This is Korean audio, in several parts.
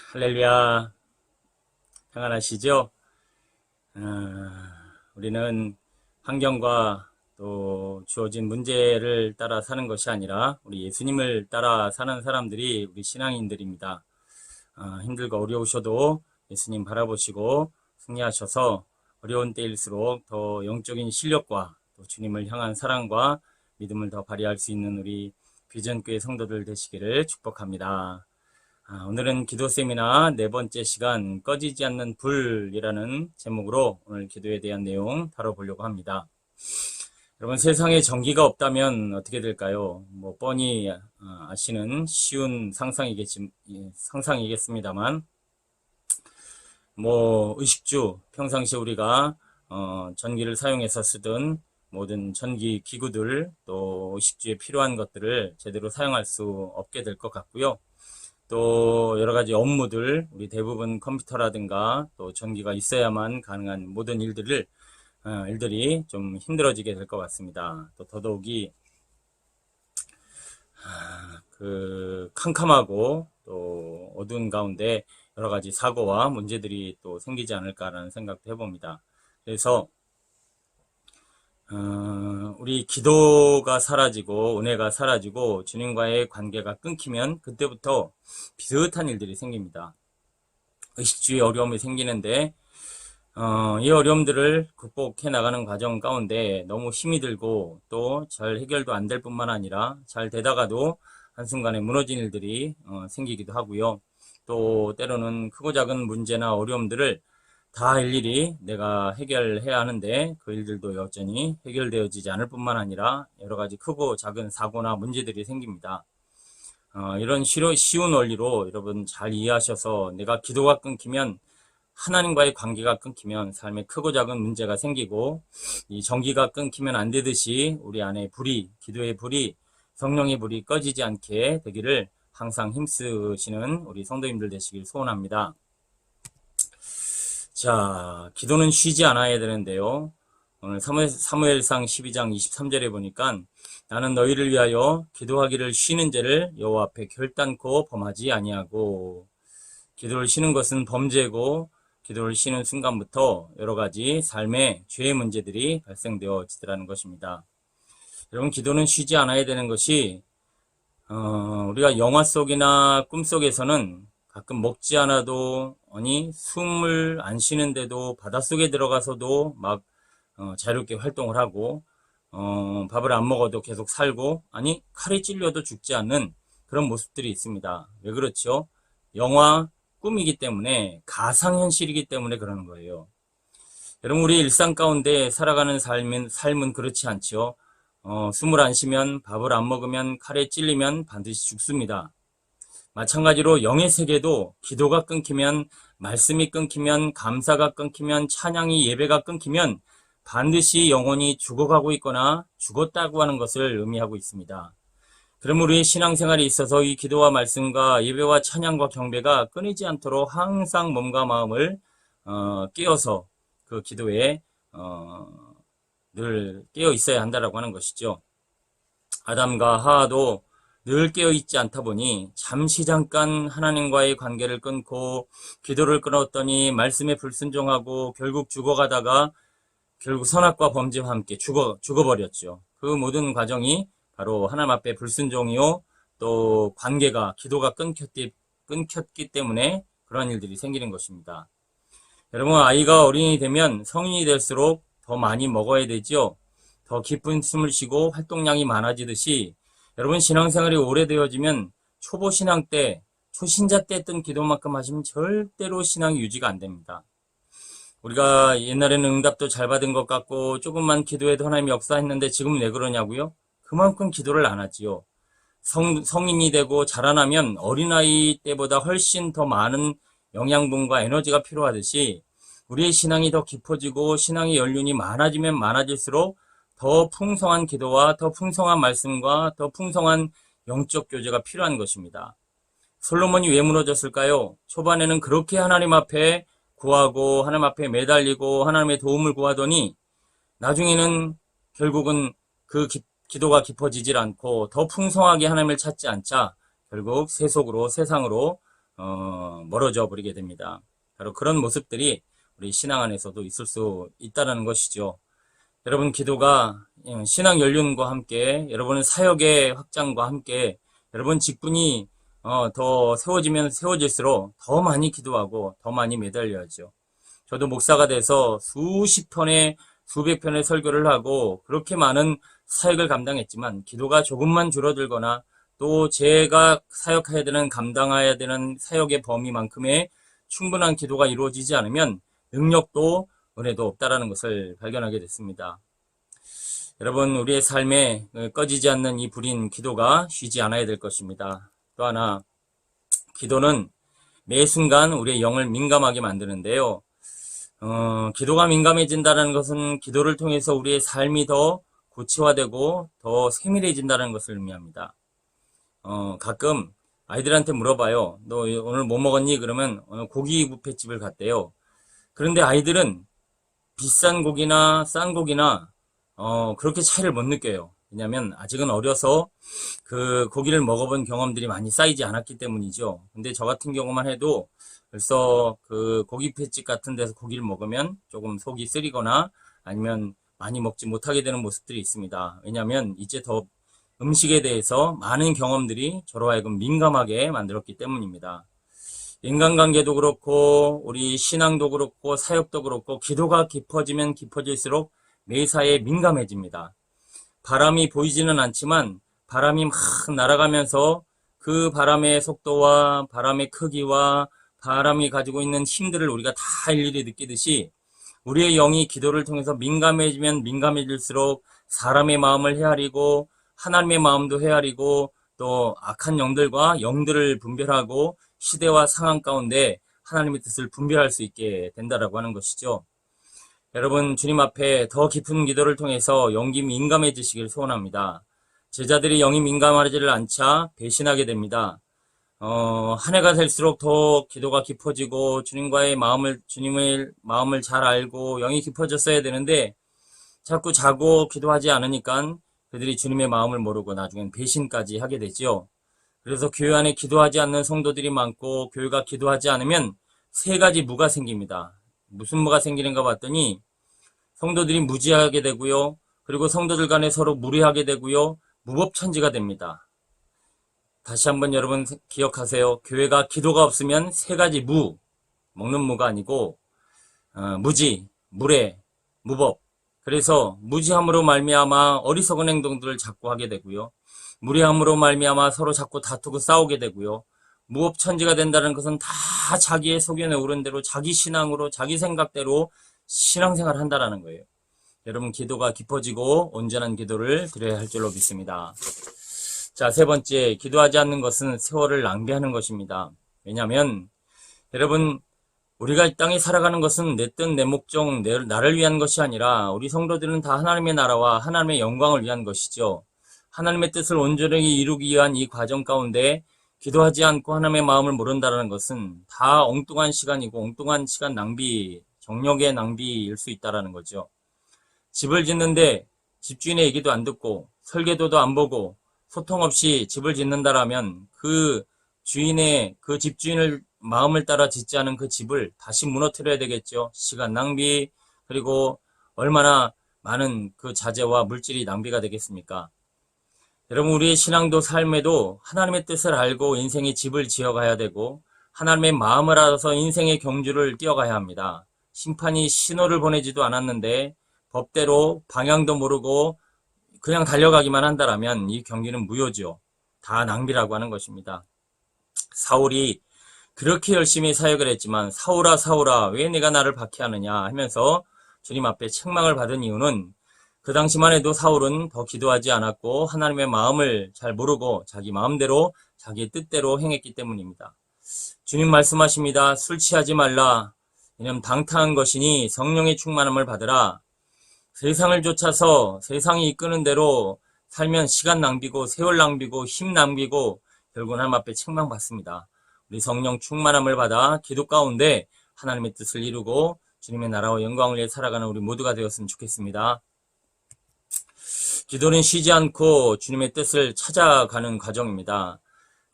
할렐루야, 평안하시죠? 우리는 환경과 또 주어진 문제를 따라 사는 것이 아니라 우리 예수님을 따라 사는 사람들이 우리 신앙인들입니다. 힘들고 어려우셔도 예수님 바라보시고 승리하셔서 어려운 때일수록 더 영적인 실력과 또 주님을 향한 사랑과 믿음을 더 발휘할 수 있는 우리 비전교회 성도들 되시기를 축복합니다. 오늘은 기도 세미나 네 번째 시간 꺼지지 않는 불이라는 제목으로 오늘 기도에 대한 내용 다뤄보려고 합니다. 여러분, 세상에 전기가 없다면 어떻게 될까요? 뻔히 아시는 쉬운 상상이겠습니다만 의식주 평상시 우리가 전기를 사용해서 쓰던 모든 전기 기구들 또 의식주에 필요한 것들을 제대로 사용할 수 없게 될 것 같고요. 또 여러 가지 업무들, 우리 대부분 컴퓨터라든가 또 전기가 있어야만 가능한 모든 일들이 좀 힘들어지게 될 것 같습니다. 또 더더욱이 캄캄하고 또 어두운 가운데 여러 가지 사고와 문제들이 또 생기지 않을까라는 생각도 해봅니다. 그래서 우리 기도가 사라지고 은혜가 사라지고 주님과의 관계가 끊기면 그때부터 비슷한 일들이 생깁니다. 의식주의 어려움이 생기는데 이 어려움들을 극복해 나가는 과정 가운데 너무 힘이 들고 또 잘 해결도 안 될 뿐만 아니라 잘 되다가도 한순간에 무너진 일들이 생기기도 하고요. 또 때로는 크고 작은 문제나 어려움들을 다 일일이 내가 해결해야 하는데 그 일들도 여전히 해결되어지지 않을 뿐만 아니라 여러 가지 크고 작은 사고나 문제들이 생깁니다. 이런 쉬운 원리로 여러분 잘 이해하셔서 내가 기도가 끊기면 하나님과의 관계가 끊기면 삶에 크고 작은 문제가 생기고 이 전기가 끊기면 안 되듯이 우리 안에 기도의 불이 성령의 불이 꺼지지 않게 되기를 항상 힘쓰시는 우리 성도님들 되시길 소원합니다. 자, 기도는 쉬지 않아야 되는데요. 오늘 사무엘상 12장 23절에 보니까 나는 너희를 위하여 기도하기를 쉬는 죄를 여호와 앞에 결단코 범하지 아니하고, 기도를 쉬는 것은 범죄고 기도를 쉬는 순간부터 여러 가지 삶의 죄의 문제들이 발생되어지더라는 것입니다. 여러분, 기도는 쉬지 않아야 되는 것이 우리가 영화 속이나 꿈 속에서는 가끔 먹지 않아도 숨을 안 쉬는데도 바닷속에 들어가서도 막 자유롭게 활동을 하고 밥을 안 먹어도 계속 살고 칼이 찔려도 죽지 않는 그런 모습들이 있습니다. 왜 그렇죠? 영화 꿈이기 때문에 가상현실이기 때문에 그러는 거예요. 여러분, 우리 일상 가운데 살아가는 삶은 그렇지 않죠. 숨을 안 쉬면 밥을 안 먹으면 칼에 찔리면 반드시 죽습니다. 마찬가지로 영의 세계도 기도가 끊기면, 말씀이 끊기면, 감사가 끊기면, 찬양이 예배가 끊기면 반드시 영혼이 죽어가고 있거나 죽었다고 하는 것을 의미하고 있습니다. 그럼 우리 신앙생활에 있어서 이 기도와 말씀과 예배와 찬양과 경배가 끊이지 않도록 항상 몸과 마음을 깨어서 그 기도에 늘 깨어 있어야 한다라고 하는 것이죠. 아담과 하와도 늘 깨어있지 않다 보니 잠시 잠깐 하나님과의 관계를 끊고 기도를 끊었더니 말씀에 불순종하고 결국 죽어가다가 결국 선악과 범죄와 함께 죽어버렸죠. 그 모든 과정이 바로 하나님 앞에 불순종이요 또 기도가 끊겼기 때문에 그런 일들이 생기는 것입니다. 여러분, 아이가 어린이 되면 성인이 될수록 더 많이 먹어야 되죠. 더 깊은 숨을 쉬고 활동량이 많아지듯이 여러분, 신앙생활이 오래되어지면 초보 신앙 때, 초신자 때 했던 기도만큼 하시면 절대로 신앙이 유지가 안 됩니다. 우리가 옛날에는 응답도 잘 받은 것 같고 조금만 기도해도 하나님이 역사했는데 지금은 왜 그러냐고요? 그만큼 기도를 안 하지요. 성인이 되고 자라나면 어린아이 때보다 훨씬 더 많은 영양분과 에너지가 필요하듯이 우리의 신앙이 더 깊어지고 신앙의 연륜이 많아지면 많아질수록 더 풍성한 기도와 더 풍성한 말씀과 더 풍성한 영적 교제가 필요한 것입니다. 솔로몬이 왜 무너졌을까요? 초반에는 그렇게 하나님 앞에 구하고 하나님 앞에 매달리고 하나님의 도움을 구하더니 나중에는 결국은 그 기도가 깊어지질 않고 더 풍성하게 하나님을 찾지 않자 결국 세상으로 멀어져 버리게 됩니다. 바로 그런 모습들이 우리 신앙 안에서도 있을 수 있다는 것이죠. 여러분, 기도가 신앙 연륜과 함께, 여러분의 사역의 확장과 함께, 여러분 직분이 더 세워지면 세워질수록 더 많이 기도하고 더 많이 매달려야죠. 저도 목사가 돼서 수십 편의 수백 편의 설교를 하고 그렇게 많은 사역을 감당했지만, 기도가 조금만 줄어들거나 또 제가 사역해야 되는, 감당해야 되는 사역의 범위만큼의 충분한 기도가 이루어지지 않으면 능력도 은혜도 없다라는 것을 발견하게 됐습니다. 여러분, 우리의 삶에 꺼지지 않는 이 불인 기도가 쉬지 않아야 될 것입니다. 또 하나, 기도는 매 순간 우리의 영을 민감하게 만드는데요. 기도가 민감해진다는 것은 기도를 통해서 우리의 삶이 더 고치화되고 더 세밀해진다는 것을 의미합니다. 가끔 아이들한테 물어봐요. 너 오늘 뭐 먹었니? 그러면 고기 뷔페집을 갔대요. 그런데 아이들은 비싼 고기나 싼 고기나 그렇게 차이를 못 느껴요. 왜냐면 아직은 어려서 그 고기를 먹어본 경험들이 많이 쌓이지 않았기 때문이죠. 근데 저 같은 경우만 해도 벌써 그 고기 횟집 같은 데서 고기를 먹으면 조금 속이 쓰리거나 아니면 많이 먹지 못하게 되는 모습들이 있습니다. 왜냐면 이제 더 음식에 대해서 많은 경험들이 저로 하여금 민감하게 만들었기 때문입니다. 인간관계도 그렇고 우리 신앙도 그렇고 사역도 그렇고 기도가 깊어지면 깊어질수록 매사에 민감해집니다. 바람이 보이지는 않지만 바람이 막 날아가면서 그 바람의 속도와 바람의 크기와 바람이 가지고 있는 힘들을 우리가 다 일일이 느끼듯이, 우리의 영이 기도를 통해서 민감해지면 민감해질수록 사람의 마음을 헤아리고 하나님의 마음도 헤아리고 또 악한 영들과 영들을 분별하고 시대와 상황 가운데 하나님의 뜻을 분별할 수 있게 된다라고 하는 것이죠. 여러분, 주님 앞에 더 깊은 기도를 통해서 영이 민감해지시길 소원합니다. 제자들이 영이 민감하지를 않자 배신하게 됩니다. 한 해가 될수록 더 기도가 깊어지고 주님과의 마음을, 주님의 마음을 잘 알고 영이 깊어졌어야 되는데 자꾸 자고 기도하지 않으니까 그들이 주님의 마음을 모르고 나중엔 배신까지 하게 되죠. 그래서 교회 안에 기도하지 않는 성도들이 많고 교회가 기도하지 않으면 세 가지 무가 생깁니다. 무슨 무가 생기는가 봤더니 성도들이 무지하게 되고요. 그리고 성도들 간에 서로 무례하게 되고요. 무법천지가 됩니다. 다시 한번 여러분 기억하세요. 교회가 기도가 없으면 세 가지 무, 먹는 무가 아니고 무지, 무례, 무법. 그래서 무지함으로 말미암아 어리석은 행동들을 자꾸 하게 되고요. 무례함으로 말미암아 서로 자꾸 다투고 싸우게 되고요. 무법천지가 된다는 것은 다 자기의 속연에 오른 대로 자기 신앙으로 자기 생각대로 신앙생활을 한다는 거예요. 여러분, 기도가 깊어지고 온전한 기도를 드려야 할 줄로 믿습니다. 자, 세 번째, 기도하지 않는 것은 세월을 낭비하는 것입니다. 왜냐하면 여러분, 우리가 이 땅에 살아가는 것은 내 뜻, 내 목적, 나를 위한 것이 아니라 우리 성도들은 다 하나님의 나라와 하나님의 영광을 위한 것이죠. 하나님의 뜻을 온전히 이루기 위한 이 과정 가운데 기도하지 않고 하나님의 마음을 모른다는 것은 다 엉뚱한 시간이고 엉뚱한 시간 낭비, 정력의 낭비일 수 있다는 거죠. 집을 짓는데 집주인의 얘기도 안 듣고 설계도도 안 보고 소통 없이 집을 짓는다라면 그 집주인을 마음을 따라 짓지 않은 그 집을 다시 무너뜨려야 되겠죠. 시간 낭비, 그리고 얼마나 많은 그 자재와 물질이 낭비가 되겠습니까? 여러분, 우리의 신앙도 삶에도 하나님의 뜻을 알고 인생의 집을 지어가야 되고 하나님의 마음을 알아서 인생의 경주를 뛰어가야 합니다. 심판이 신호를 보내지도 않았는데 법대로 방향도 모르고 그냥 달려가기만 한다라면 이 경기는 무효죠. 다 낭비라고 하는 것입니다. 사울이 그렇게 열심히 사역을 했지만 사울아 사울아 왜 네가 나를 박해하느냐 하면서 주님 앞에 책망을 받은 이유는 그 당시만 해도 사울은 더 기도하지 않았고 하나님의 마음을 잘 모르고 자기 마음대로 자기 뜻대로 행했기 때문입니다. 주님 말씀하십니다. 술 취하지 말라. 왜냐면 방탕한 것이니 성령의 충만함을 받으라. 세상을 쫓아서 세상이 이끄는 대로 살면 시간 낭비고 세월 낭비고 힘 낭비고 결국은 하나님 앞에 책망받습니다. 우리 성령 충만함을 받아 기도 가운데 하나님의 뜻을 이루고 주님의 나라와 영광을 위해 살아가는 우리 모두가 되었으면 좋겠습니다. 기도는 쉬지 않고 주님의 뜻을 찾아가는 과정입니다.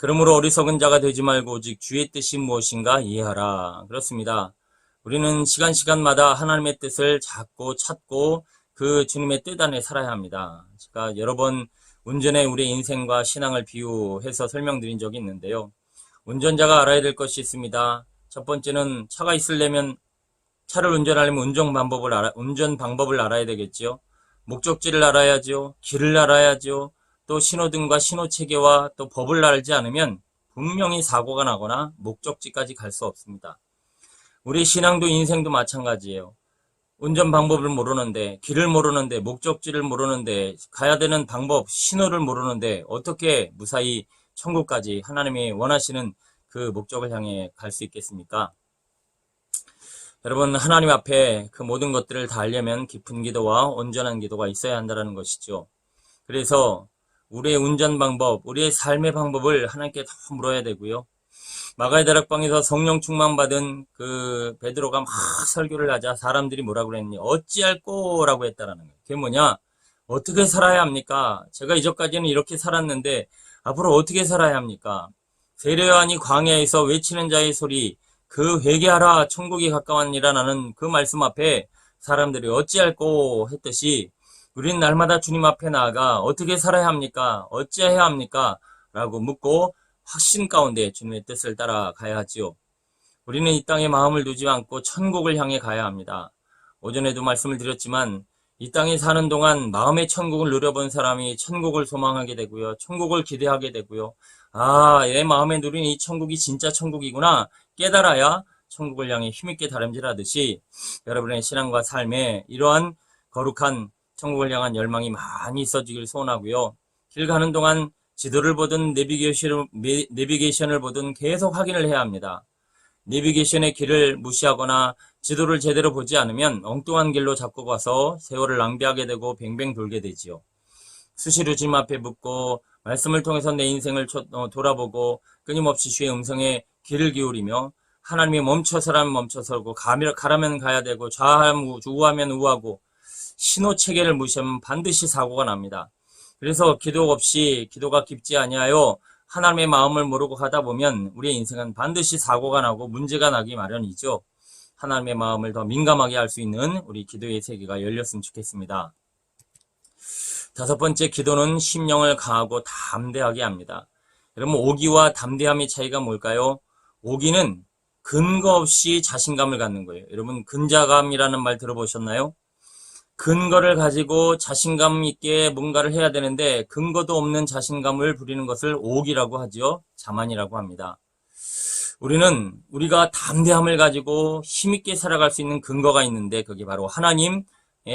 그러므로 어리석은 자가 되지 말고 오직 주의 뜻이 무엇인가 이해하라. 그렇습니다. 우리는 시간마다 하나님의 뜻을 찾고 그 주님의 뜻 안에 살아야 합니다. 제가 여러 번 운전에 우리의 인생과 신앙을 비유해서 설명드린 적이 있는데요. 운전자가 알아야 될 것이 있습니다. 첫 번째는 차를 운전하려면 운전 방법을 알아야 되겠죠. 목적지를 알아야죠. 길을 알아야죠. 또 신호등과 신호체계와 또 법을 알지 않으면 분명히 사고가 나거나 목적지까지 갈 수 없습니다. 우리 신앙도 인생도 마찬가지예요. 운전 방법을 모르는데, 길을 모르는데, 목적지를 모르는데, 가야 되는 방법, 신호를 모르는데 어떻게 무사히 천국까지 하나님이 원하시는 그 목적을 향해 갈 수 있겠습니까? 여러분, 하나님 앞에 그 모든 것들을 다 알려면 깊은 기도와 온전한 기도가 있어야 한다는 것이죠. 그래서 우리의 운전 방법, 우리의 삶의 방법을 하나님께 다 물어야 되고요. 마가의 다락방에서 성령 충만받은 그 베드로가 막 설교를 하자 사람들이 뭐라고 그랬니? 어찌할꼬라고 했다라는 거예요. 그게 뭐냐? 어떻게 살아야 합니까? 제가 이전까지는 이렇게 살았는데 앞으로 어떻게 살아야 합니까? 세례요한이 광야에서 외치는 자의 소리, 그 회개하라 천국이 가까웠니라는 그 말씀 앞에 사람들이 어찌할꼬 했듯이 우리는 날마다 주님 앞에 나아가 어떻게 살아야 합니까? 어찌해야 합니까? 라고 묻고 확신 가운데 주님의 뜻을 따라가야 하지요. 우리는 이 땅에 마음을 두지 않고 천국을 향해 가야 합니다. 오전에도 말씀을 드렸지만 이 땅에 사는 동안 마음의 천국을 누려본 사람이 천국을 소망하게 되고요. 천국을 기대하게 되고요. 아, 내 마음에 누린 이 천국이 진짜 천국이구나 깨달아야 천국을 향해 힘있게 다름질하듯이 여러분의 신앙과 삶에 이러한 거룩한 천국을 향한 열망이 많이 있어지길 소원하고요. 길 가는 동안 지도를 보든 내비게이션을 보든 계속 확인을 해야 합니다. 내비게이션의 길을 무시하거나 지도를 제대로 보지 않으면 엉뚱한 길로 자꾸 가서 세월을 낭비하게 되고 뱅뱅 돌게 되지요. 수시로 주님 앞에 묻고 말씀을 통해서 내 인생을 돌아보고 끊임없이 주의 음성에 귀를 기울이며 하나님이 멈춰서라면 멈춰서고 가라면 가야 되고 우하면 우하고 신호체계를 무시하면 반드시 사고가 납니다. 그래서 기도 없이 기도가 깊지 아니하여 하나님의 마음을 모르고 가다 보면 우리의 인생은 반드시 사고가 나고 문제가 나기 마련이죠. 하나님의 마음을 더 민감하게 할 수 있는 우리 기도의 세계가 열렸으면 좋겠습니다. 다섯 번째, 기도는 심령을 강하고 담대하게 합니다. 여러분, 오기와 담대함의 차이가 뭘까요? 오기는 근거 없이 자신감을 갖는 거예요. 여러분, 근자감이라는 말 들어보셨나요? 근거를 가지고 자신감 있게 뭔가를 해야 되는데 근거도 없는 자신감을 부리는 것을 오기라고 하죠. 자만이라고 합니다. 우리가 담대함을 가지고 힘있게 살아갈 수 있는 근거가 있는데 그게 바로 하나님의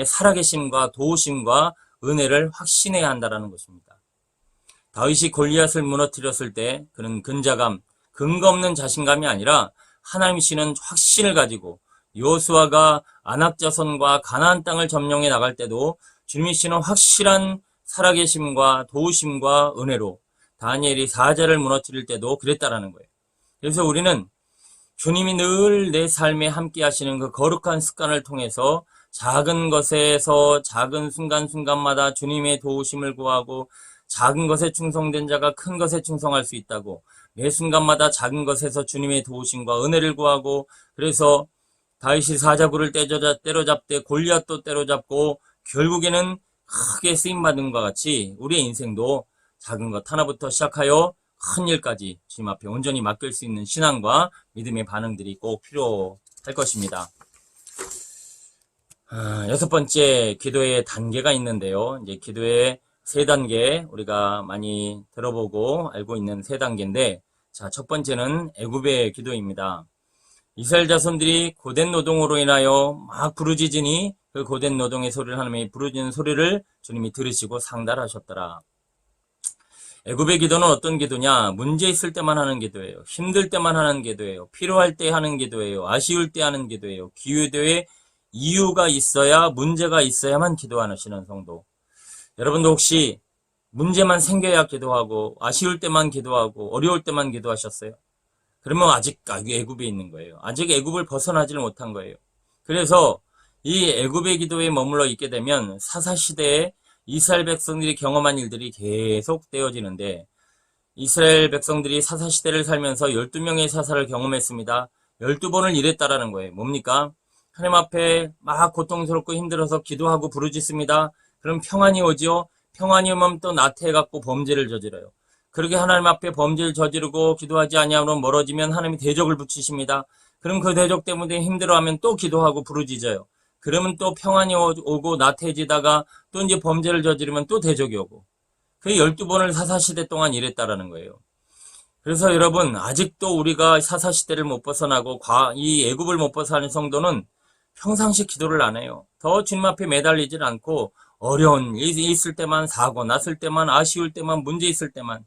살아계심과 도우심과 은혜를 확신해야 한다는 것입니다. 다윗이 골리앗을 무너뜨렸을 때 그는 근자감, 근거 없는 자신감이 아니라 하나님이시는 확신을 가지고 여호수아가 안악자손과 가나안 땅을 점령해 나갈 때도 주님이시는 확실한 살아계심과 도우심과 은혜로 다니엘이 사자를 무너뜨릴 때도 그랬다라는 거예요. 그래서 우리는 주님이 늘 내 삶에 함께 하시는 그 거룩한 습관을 통해서 작은 것에서 작은 순간순간마다 주님의 도우심을 구하고 작은 것에 충성된 자가 큰 것에 충성할 수 있다고 매 순간마다 작은 것에서 주님의 도우심과 은혜를 구하고 그래서 다윗이 사자굴을 때려잡되 골리앗도 때려잡고 결국에는 크게 쓰임받은 것과 같이 우리의 인생도 작은 것 하나부터 시작하여 큰 일까지 주님 앞에 온전히 맡길 수 있는 신앙과 믿음의 반응들이 꼭 필요할 것입니다. 여섯 번째, 기도의 단계가 있는데요. 이제 기도의 세 단계 우리가 많이 들어보고 알고 있는 세 단계인데, 자, 첫 번째는 애굽의 기도입니다. 이스라엘 자손들이 고된 노동으로 인하여 막 부르짖으니 그 고된 노동의 소리를 하나님이 부르짖는 소리를 주님이 들으시고 상달하셨더라. 애굽의 기도는 어떤 기도냐? 문제 있을 때만 하는 기도예요. 힘들 때만 하는 기도예요. 필요할 때 하는 기도예요. 아쉬울 때 하는 기도예요. 기도에 이유가 있어야 문제가 있어야만 기도하시는 성도. 여러분도 혹시 문제만 생겨야 기도하고 아쉬울 때만 기도하고 어려울 때만 기도하셨어요? 그러면 아직 애굽에 있는 거예요. 아직 애굽을 벗어나지를 못한 거예요. 그래서 이 애굽의 기도에 머물러 있게 되면 사사시대에 이스라엘 백성들이 경험한 일들이 계속 되어지는데 이스라엘 백성들이 사사시대를 살면서 12명의 사사를 경험했습니다. 12번을 일했다라는 거예요. 뭡니까? 하나님 앞에 막 고통스럽고 힘들어서 기도하고 부르짖습니다. 그럼 평안이 오지요? 평안이 오면 또 나태해갖고 범죄를 저질러요. 그렇게 하나님 앞에 범죄를 저지르고 기도하지 아니하면 멀어지면 하나님이 대적을 붙이십니다. 그럼 그 대적 때문에 힘들어하면 또 기도하고 부르짖어요. 그러면 또 평안이 오고 나태해지다가 또 이제 범죄를 저지르면 또 대적이 오고. 그 12번을 사사시대 동안 일했다라는 거예요. 그래서 여러분, 아직도 우리가 사사시대를 못 벗어나고 이 애굽을 못 벗어나는 성도는 평상시 기도를 안 해요. 더 주님 앞에 매달리질 않고 어려운 일이 있을 때만, 사고 났을 때만, 아쉬울 때만, 문제 있을 때만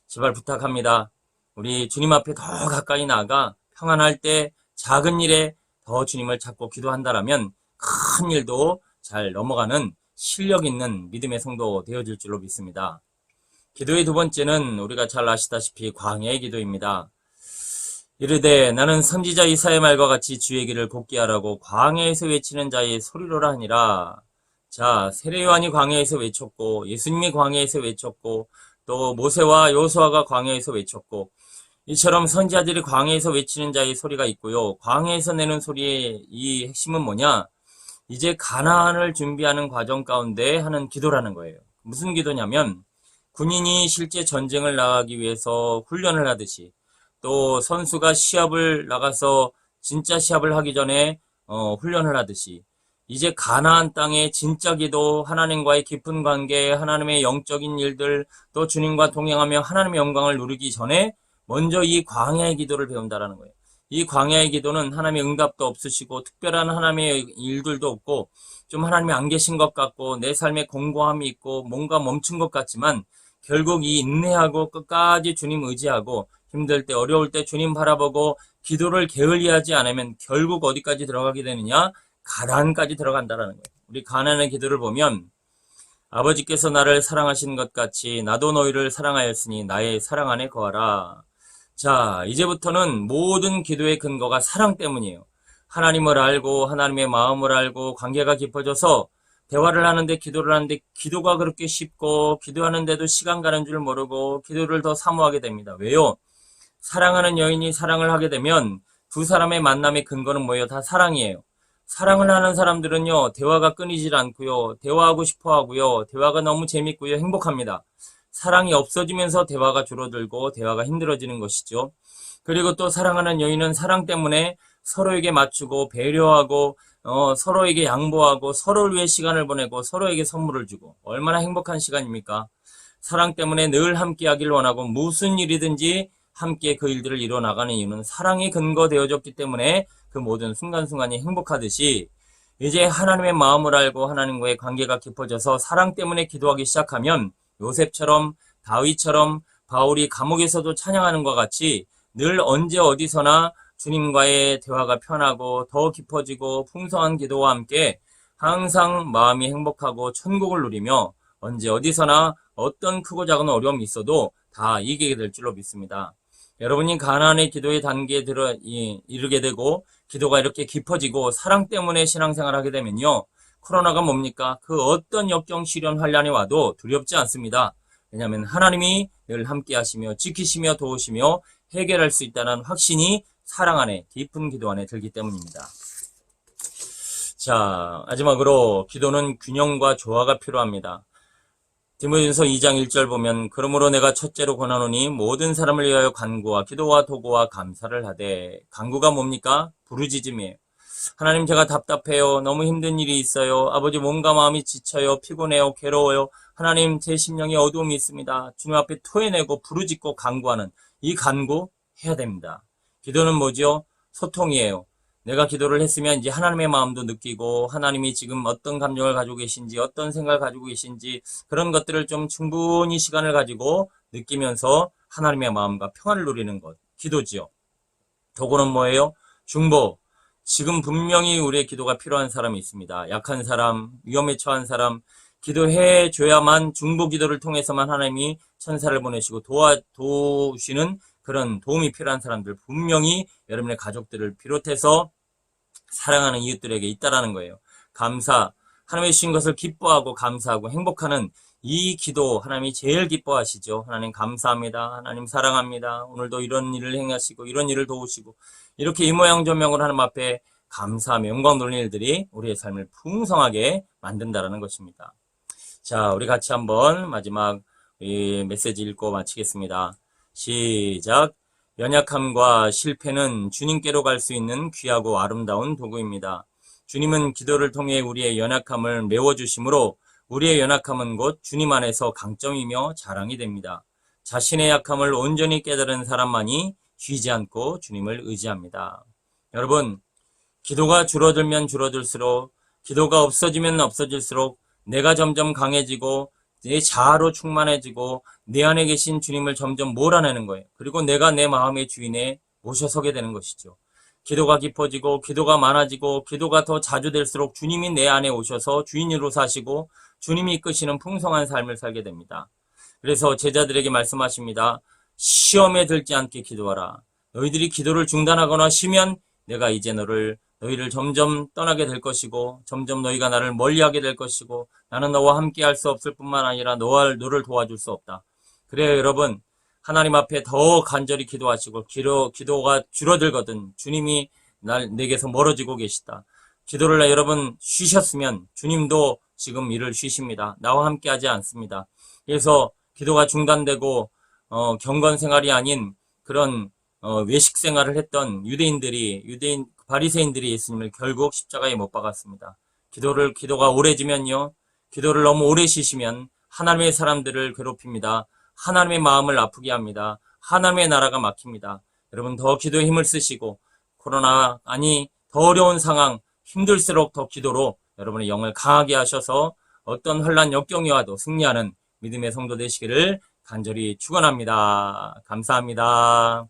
제발 부탁합니다. 우리 주님 앞에 더 가까이 나아가 평안할 때 작은 일에 더 주님을 찾고 기도한다라면 큰 일도 잘 넘어가는 실력 있는 믿음의 성도 되어질 줄로 믿습니다. 기도의 두 번째는 우리가 잘 아시다시피 광야의 기도입니다. 이르되 나는 선지자 이사야의 말과 같이 주의 길을 곱게 하라고 광야에서 외치는 자의 소리로라 하니라. 자, 세례 요한이 광야에서 외쳤고 예수님이 광야에서 외쳤고 또 모세와 여호수아가 광야에서 외쳤고 이처럼 선지자들이 광야에서 외치는 자의 소리가 있고요. 광야에서 내는 소리의 이 핵심은 뭐냐? 이제 가나안을 준비하는 과정 가운데 하는 기도라는 거예요. 무슨 기도냐면 군인이 실제 전쟁을 나가기 위해서 훈련을 하듯이 또 선수가 시합을 나가서 진짜 시합을 하기 전에 훈련을 하듯이 이제 가나안 땅의 진짜 기도, 하나님과의 깊은 관계, 하나님의 영적인 일들, 또 주님과 동행하며 하나님의 영광을 누리기 전에 먼저 이 광야의 기도를 배운다라는 거예요. 이 광야의 기도는 하나님의 응답도 없으시고 특별한 하나님의 일들도 없고 좀 하나님이 안 계신 것 같고 내 삶에 공고함이 있고 뭔가 멈춘 것 같지만 결국 이 인내하고 끝까지 주님 의지하고 힘들 때 어려울 때 주님 바라보고 기도를 게을리하지 않으면 결국 어디까지 들어가게 되느냐? 가나안까지 들어간다라는 거예요. 우리 가나안의 기도를 보면 아버지께서 나를 사랑하신 것 같이 나도 너희를 사랑하였으니 나의 사랑 안에 거하라. 자, 이제부터는 모든 기도의 근거가 사랑 때문이에요. 하나님을 알고 하나님의 마음을 알고 관계가 깊어져서 대화를 하는데 기도를 하는데 기도가 그렇게 쉽고 기도하는데도 시간 가는 줄 모르고 기도를 더 사모하게 됩니다. 왜요? 사랑하는 여인이 사랑을 하게 되면 두 사람의 만남의 근거는 뭐예요? 다 사랑이에요. 사랑을 하는 사람들은요, 대화가 끊이질 않고요, 대화하고 싶어 하고요, 대화가 너무 재밌고요, 행복합니다. 사랑이 없어지면서 대화가 줄어들고 대화가 힘들어지는 것이죠. 그리고 또 사랑하는 여인은 사랑 때문에 서로에게 맞추고 배려하고 서로에게 양보하고 서로를 위해 시간을 보내고 서로에게 선물을 주고 얼마나 행복한 시간입니까? 사랑 때문에 늘 함께 하길 원하고 무슨 일이든지 함께 그 일들을 이뤄나가는 이유는 사랑이 근거되어졌기 때문에 그 모든 순간순간이 행복하듯이 이제 하나님의 마음을 알고 하나님과의 관계가 깊어져서 사랑 때문에 기도하기 시작하면 요셉처럼 다윗처럼 바울이 감옥에서도 찬양하는 것 같이 늘 언제 어디서나 주님과의 대화가 편하고 더 깊어지고 풍성한 기도와 함께 항상 마음이 행복하고 천국을 누리며 언제 어디서나 어떤 크고 작은 어려움이 있어도 다 이기게 될 줄로 믿습니다. 여러분이 가나안의 기도의 단계에 이르게 되고 기도가 이렇게 깊어지고 사랑 때문에 신앙생활을 하게 되면요. 코로나가 뭡니까? 그 어떤 역경, 시련, 환란이 와도 두렵지 않습니다. 왜냐하면 하나님이 늘 함께 하시며 지키시며 도우시며 해결할 수 있다는 확신이 사랑 안에 깊은 기도 안에 들기 때문입니다. 자, 마지막으로 기도는 균형과 조화가 필요합니다. 디모데전서 2장 1절 보면 그러므로 내가 첫째로 권하노니 모든 사람을 위하여 간구와 기도와 도구와 감사를 하되 간구가 뭡니까? 부르짖음이에요. 하나님 제가 답답해요. 너무 힘든 일이 있어요. 아버지 몸과 마음이 지쳐요. 피곤해요. 괴로워요. 하나님 제 심령에 어두움이 있습니다. 주님 앞에 토해내고 부르짖고 간구하는 이 간구 해야 됩니다. 기도는 뭐죠? 소통이에요. 내가 기도를 했으면 이제 하나님의 마음도 느끼고 하나님이 지금 어떤 감정을 가지고 계신지 어떤 생각을 가지고 계신지 그런 것들을 좀 충분히 시간을 가지고 느끼면서 하나님의 마음과 평안을 누리는 것. 기도지요. 도구는 뭐예요? 중보. 지금 분명히 우리의 기도가 필요한 사람이 있습니다. 약한 사람, 위험에 처한 사람, 기도해 줘야만 중보 기도를 통해서만 하나님이 천사를 보내시고 도우시는 그런 도움이 필요한 사람들 분명히 여러분의 가족들을 비롯해서 사랑하는 이웃들에게 있다라는 거예요. 감사, 하나님의 주신 것을 기뻐하고 감사하고 행복하는 이 기도 하나님이 제일 기뻐하시죠. 하나님 감사합니다. 하나님 사랑합니다. 오늘도 이런 일을 행하시고 이런 일을 도우시고 이렇게 이모양저모양으로 하나님 앞에 감사하며 영광 돌리는 일들이 우리의 삶을 풍성하게 만든다라는 것입니다. 자, 우리 같이 한번 마지막 이 메시지 읽고 마치겠습니다. 시작. 연약함과 실패는 주님께로 갈 수 있는 귀하고 아름다운 도구입니다. 주님은 기도를 통해 우리의 연약함을 메워주심으로 우리의 연약함은 곧 주님 안에서 강점이며 자랑이 됩니다. 자신의 약함을 온전히 깨달은 사람만이 쉬지 않고 주님을 의지합니다. 여러분, 기도가 줄어들면 줄어들수록, 기도가 없어지면 없어질수록 내가 점점 강해지고 내 자아로 충만해지고 내 안에 계신 주님을 점점 몰아내는 거예요. 그리고 내가 내 마음의 주인에 모셔서게 되는 것이죠. 기도가 깊어지고 기도가 많아지고 기도가 더 자주 될수록 주님이 내 안에 오셔서 주인으로 사시고 주님이 이끄시는 풍성한 삶을 살게 됩니다. 그래서 제자들에게 말씀하십니다. 시험에 들지 않게 기도하라. 너희들이 기도를 중단하거나 쉬면 내가 이제 너희를 점점 떠나게 될 것이고 점점 너희가 나를 멀리하게 될 것이고 나는 너와 함께 할 수 없을 뿐만 아니라 너를 도와줄 수 없다. 그래요, 여러분. 하나님 앞에 더 간절히 기도하시고 기도가 줄어들거든 주님이 내게서 멀어지고 계시다. 기도를 여러분 쉬셨으면 주님도 지금 일을 쉬십니다. 나와 함께 하지 않습니다. 그래서 기도가 중단되고 경건 생활이 아닌 그런 외식 생활을 했던 바리새인들이 예수님을 결국 십자가에 못 박았습니다. 기도가 오래지면요, 기도를 너무 오래 쉬시면 하나님의 사람들을 괴롭힙니다. 하나님의 마음을 아프게 합니다. 하나님의 나라가 막힙니다. 여러분 더 기도에 힘을 쓰시고 코로나 더 어려운 상황 힘들수록 더 기도로 여러분의 영을 강하게 하셔서 어떤 혼란 역경이 와도 승리하는 믿음의 성도 되시기를 간절히 축원합니다. 감사합니다.